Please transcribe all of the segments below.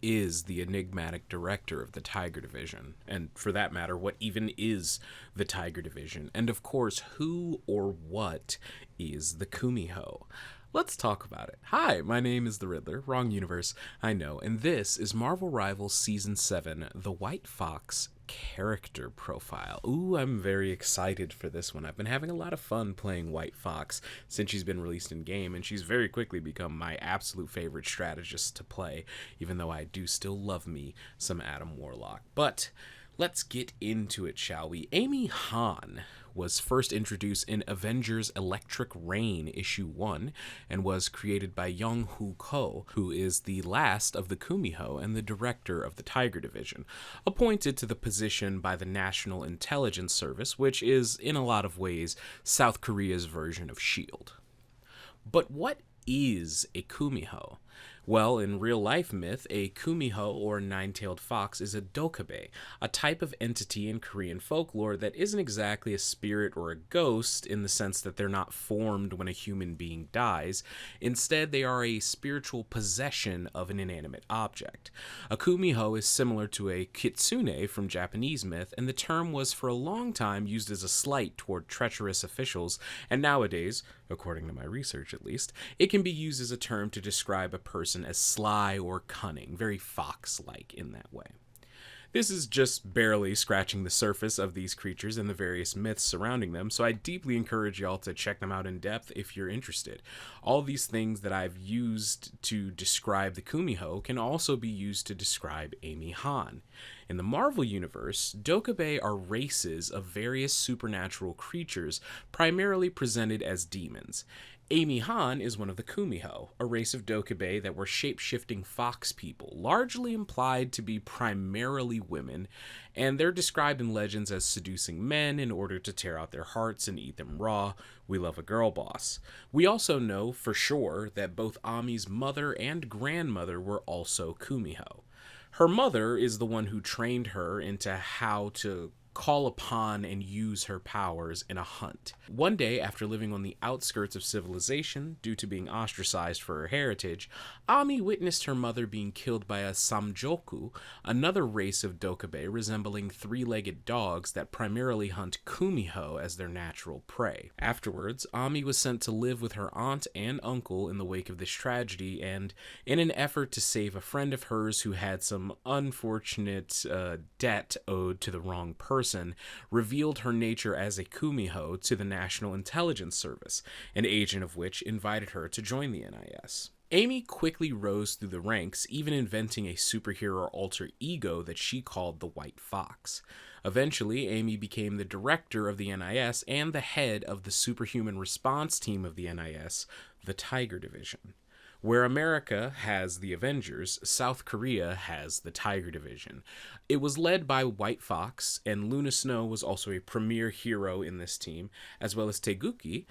is the enigmatic director of the Tiger Division? And for that matter, what even is the Tiger Division? And of course, who or what is the Kumiho? Let's talk about it. Hi, my name is the Riddler. Wrong universe, I know. And this is Marvel Rivals Season 7, The White Fox Character Profile. Ooh, I'm very excited for this one. I've been having a lot of fun playing White Fox since she's been released in game, and she's very quickly become my absolute favorite strategist to play, even though I do still love me some Adam Warlock. But let's get into it, shall we? Amy Han was first introduced in Avengers Electric Rain issue 1 and was created by Young Hoo Ko, who is the last of the Kumiho and the director of the Tiger Division, appointed to the position by the National Intelligence Service, which is in a lot of ways South Korea's version of SHIELD. But what is a Kumiho? Well, in real-life myth, a Kumiho, or nine-tailed fox, is a dokabe, a type of entity in Korean folklore that isn't exactly a spirit or a ghost in the sense that they're not formed when a human being dies. Instead, they are a spiritual possession of an inanimate object. A Kumiho is similar to a kitsune from Japanese myth, and the term was for a long time used as a slight toward treacherous officials, and nowadays, according to my research at least, it can be used as a term to describe a person as sly or cunning, very fox-like in that way. This is just barely scratching the surface of these creatures and the various myths surrounding them, so I deeply encourage y'all to check them out in depth if you're interested. All these things that I've used to describe the Kumiho can also be used to describe Amy Han. In the Marvel Universe, dokabe are races of various supernatural creatures, primarily presented as demons. Amy Han is one of the Kumiho, a race of dokabe that were shape-shifting fox people, largely implied to be primarily women, and they're described in legends as seducing men in order to tear out their hearts and eat them raw. We love a girl boss. We also know for sure that both Ami's mother and grandmother were also Kumiho. Her mother is the one who trained her into how to call upon and use her powers in a hunt. One day, after living on the outskirts of civilization due to being ostracized for her heritage, Ami witnessed her mother being killed by a samjoku, another race of dokabe resembling three-legged dogs that primarily hunt kumiho as their natural prey. Afterwards, Ami was sent to live with her aunt and uncle in the wake of this tragedy, and in an effort to save a friend of hers who had some unfortunate debt owed to the wrong person, revealed her nature as a Kumiho to the National Intelligence Service, an agent of which invited her to join the NIS. Amy quickly rose through the ranks, even inventing a superhero alter ego that she called the White Fox. Eventually, Amy became the director of the NIS and the head of the superhuman response team of the NIS, the Tiger Division. Where America has the Avengers, South Korea has the Tiger Division. It was led by White Fox, and Luna Snow was also a premier hero in this team, as well as Teguki,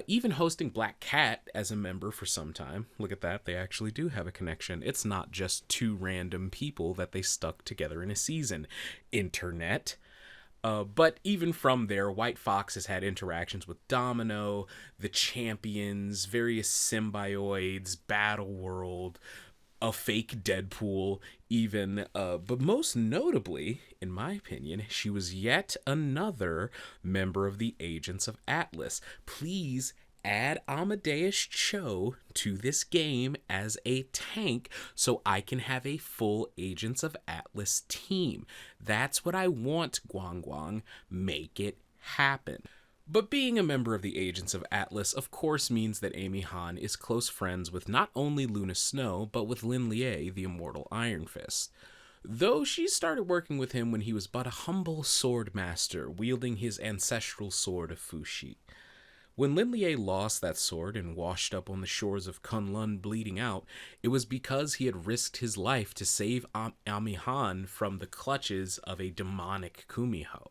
even hosting Black Cat as a member for some time. Look at that, they actually do have a connection. It's not just two random people that they stuck together in a season. Internet. But even from there, White Fox has had interactions with Domino, the Champions, various symbioids, Battle World, a fake Deadpool, even. But most notably, in my opinion, she was yet another member of the Agents of Atlas. Please add Amadeus Cho to this game as a tank so I can have a full Agents of Atlas team. That's what I want, Guang Guang. Make it happen. But being a member of the Agents of Atlas, of course, means that Amy Han is close friends with not only Luna Snow, but with Lin Lie, the immortal Iron Fist. Though she started working with him when he was but a humble sword master, wielding his ancestral sword of Fushi. When Lin Lie lost that sword and washed up on the shores of Kunlun bleeding out, it was because he had risked his life to save Amy Han from the clutches of a demonic Kumiho.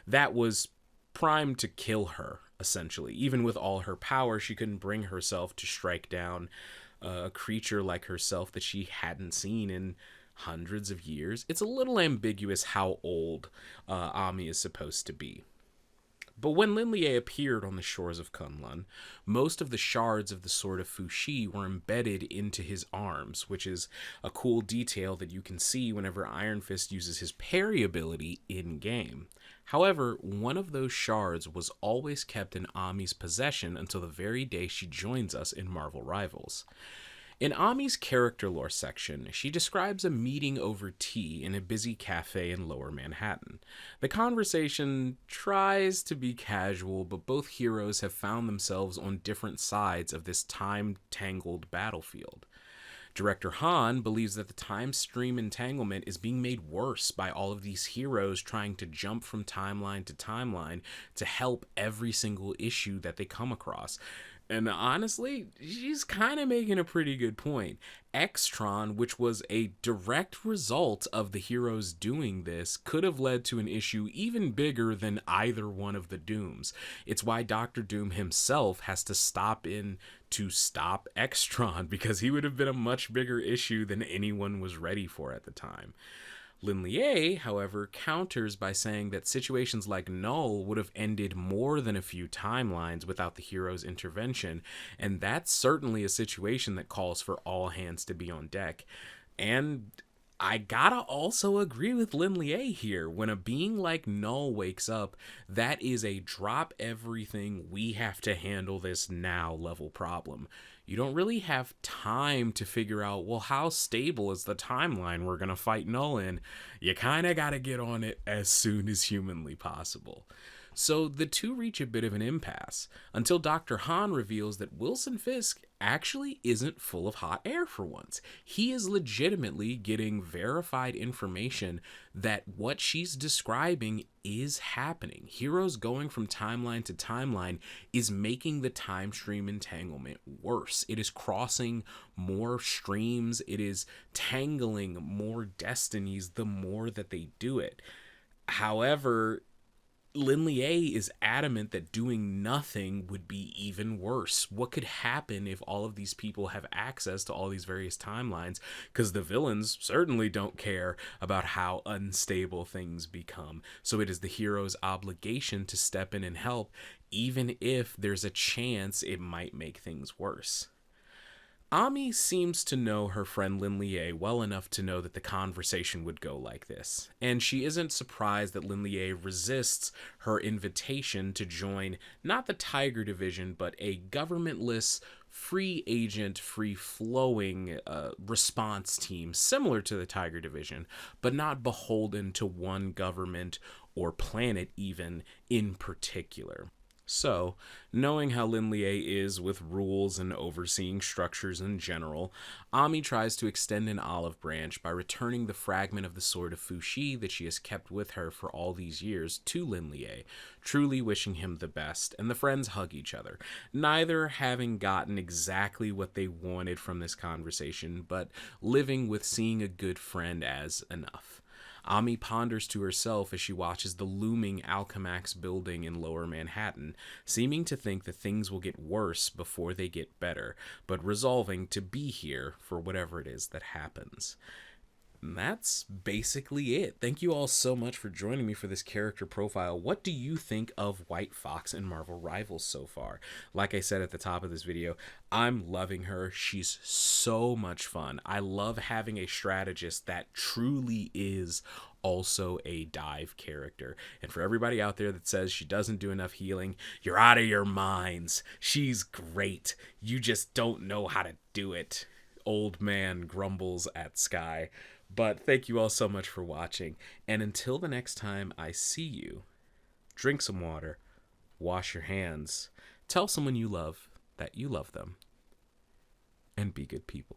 That was primed to kill her, essentially. Even with all her power, she couldn't bring herself to strike down a creature like herself that she hadn't seen in hundreds of years. It's a little ambiguous how old Ami is supposed to be. But when Lin Lie appeared on the shores of Kunlun, most of the shards of the Sword of Fuxi were embedded into his arms, which is a cool detail that you can see whenever Iron Fist uses his parry ability in-game. However, one of those shards was always kept in Ami's possession until the very day she joins us in Marvel Rivals. In Ami's character lore section, she describes a meeting over tea in a busy cafe in Lower Manhattan. The conversation tries to be casual, but both heroes have found themselves on different sides of this time-tangled battlefield. Director Han believes that the time stream entanglement is being made worse by all of these heroes trying to jump from timeline to timeline to help every single issue that they come across. And honestly, she's kind of making a pretty good point. Extron, which was a direct result of the heroes doing this, could have led to an issue even bigger than either one of the Dooms. It's why Doctor Doom himself has to stop in to stop Extron, because he would have been a much bigger issue than anyone was ready for at the time. Lin Lie, however, counters by saying that situations like Null would have ended more than a few timelines without the hero's intervention, and that's certainly a situation that calls for all hands to be on deck. And I gotta also agree with Lin Lie here. When a being like Null wakes up, that is a drop everything, we have to handle this now level problem. You don't really have time to figure out, well, how stable is the timeline we're going to fight Null in? You kind of got to get on it as soon as humanly possible. So the two reach a bit of an impasse until Dr. Han reveals that Wilson Fisk actually isn't full of hot air for once. He is legitimately getting verified information that what she's describing is happening. Heroes going from timeline to timeline is making the time stream entanglement worse. It is crossing more streams. It is tangling more destinies the more that they do it. However, Lin Lie is adamant that doing nothing would be even worse. What could happen if all of these people have access to all these various timelines? Because the villains certainly don't care about how unstable things become. So it is the hero's obligation to step in and help, even if there's a chance it might make things worse. Ami seems to know her friend Lin Lie well enough to know that the conversation would go like this, and she isn't surprised that Lin Lie resists her invitation to join not the Tiger Division, but a governmentless, free agent, free-flowing response team similar to the Tiger Division, but not beholden to one government or planet even in particular. So, knowing how Lin Lie is with rules and overseeing structures in general, Ami tries to extend an olive branch by returning the fragment of the Sword of Fuxi that she has kept with her for all these years to Lin Lie, truly wishing him the best, and the friends hug each other, neither having gotten exactly what they wanted from this conversation, but living with seeing a good friend as enough. Ami ponders to herself as she watches the looming Alchemax building in Lower Manhattan, seeming to think that things will get worse before they get better, but resolving to be here for whatever it is that happens. And that's basically it. Thank you all so much for joining me for this character profile. What do you think of White Fox and Marvel Rivals so far? Like I said at the top of this video, I'm loving her. She's so much fun. I love having a strategist that truly is also a dive character. And for everybody out there that says she doesn't do enough healing, you're out of your minds. She's great. You just don't know how to do it. Old man grumbles at Sky. But thank you all so much for watching, and until the next time I see you, drink some water, wash your hands, tell someone you love that you love them, and be good people.